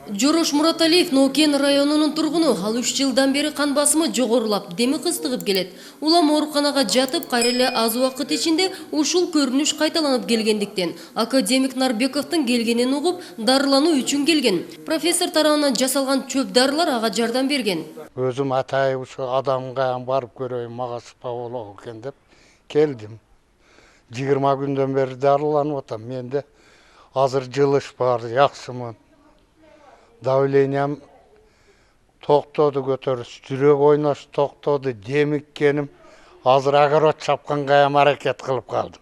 Жорош Мураталиев Нокен районунун тургуну. Ал 3 жылдан бери кан басымы жогорулап, деми кыстыгып келет. Улам ооруканага жатып, кайра эле аз убакыт ичинде ушул көрүнүш кайталанып келгендиктен академик Нарбековдун келгенин угуп, дарылануу үчүн келген. Профессор тарабынан жасалган чөп дарылар ага жардам берген. Өзүм атайып ушу адамга барып көрөйүн, мага шыпа болот экен деп келдим. 20 күндөн бери дарыланып атам. Менде азыр жылыш бар, жакшымын. Давлениям токтоду, көтөрүш, жүрөк ойнош токтоду, демиккеним азыр огород чапканга аракет кылып калдым.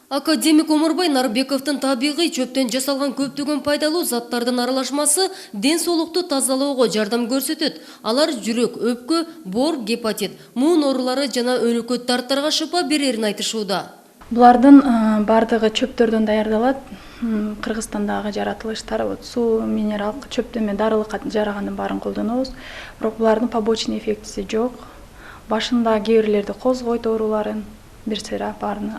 Академик Омурбай Нарбековдун табигый чөптөн жасалган көптөгөн пайдалуу заттардын аралашмасы ден соолукту тазалоого жардам көрсөтөт. Алар жүрөк, өпкө, боор, гепатит, муун оорулары жана өнөкөт дарттарга шыпа берерин айтышууда. Булардын бардыгы чөптөрдөн даярдалат. Кыргызстандагы жаратылыштар суу, минералдык чөптөмө дарылыкка жарагандын баарын колдонобуз. Бирок булардын побочный эффектиси жок. Башында кээ бирлерди козгойт ооруларын, бир сыйра баарын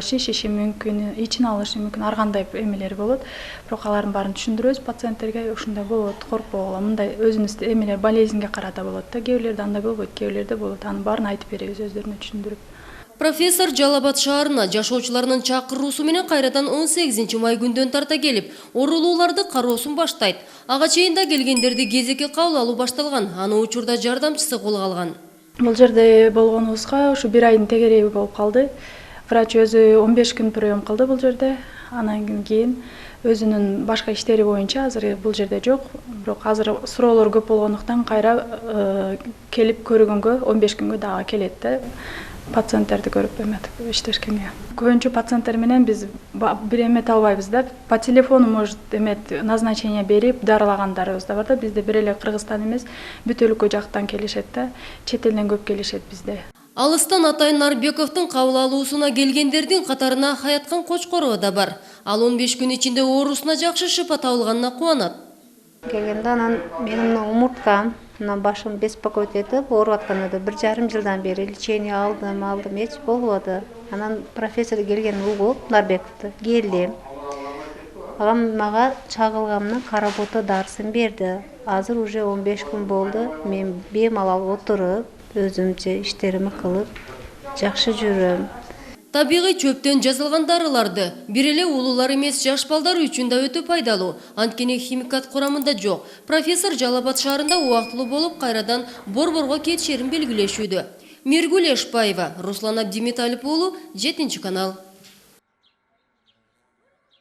шишиши мүмкүн, ичин алышы мүмкүн, ар кандай эмелери болот. Бирок алардын баарын түшүндүрөбүз пациенттерге, ушундай болот, коркпогула, мындай өзүнүз эмелер болезньге карата болот да. Кээ бирлерде андай болбойт, кээ бирлерде болот. Анын баарын айтып беребиз өздөрүнө түшүндүрүп. Профессор Жалал Абад шаарына жашоочуларынын чакыруусу менен кайрадан 18 май күндөн тарта келип, оорулууларды кароосун баштайт. Ага чейин да келгендерди кезекке кабыл алуу башталган. Аны учурда жардамчысы колго алган. Бул жерде болгонубузга ушу 1 айдын тегереги болуп калды. Врач өзү 15 күн прием кылды бул жерде. Анан кийин өзүнүн башка иштери боюнча азыр бул жерде жок. Бирок азыр суроолор көп болгондуктан кайра келип көргөнгө 15 күнгө дагы келет да. Пациенттерди көрүп иштешкенге. Көбүнчө пациенттер менен биз бир эмете албайбыз да. По телефону может назначение берип дарылагандарыбыз да бар да. Бизде бир эле Кыргызстан эмес, бүт өлкө жактан келишет да. Чет элден көп келишет бизде. Алыстан Атайын Нарбековдун кабыл алуусуна келгендердин катарына Хаяткан Кочкорова да бар. Ал 15 күн ичинде оорусуна жакшы шыпа табылганына кубанат. Келгенде анан менин умурткам, башым беспокоить этип ооруп аткан эди. 1,5 жылдан бери лечение алдым, эч болбоду. Анан профессор келгенин угуп, Нарбековду келдим. Агам мага чагылганымдын каработо дарысын берди. Азыр уже 15 күн болду. Мен бемалал отуруп, өзүмчө иштеримди кылып, жакшы жүрөм. Табигый чөптөн жасалган дарыларды бир эле улуулар эмес, жаш балдар үчүн да өтө пайдалуу. Анткени химикат курамында жок. Профессор Жалал Абад шаарында убактылуу болуп, кайрадан борборго кетишерин белгилешүүдө. Миргүл Эшпаева, Руслан Абдимиталип уулу, 7 канал.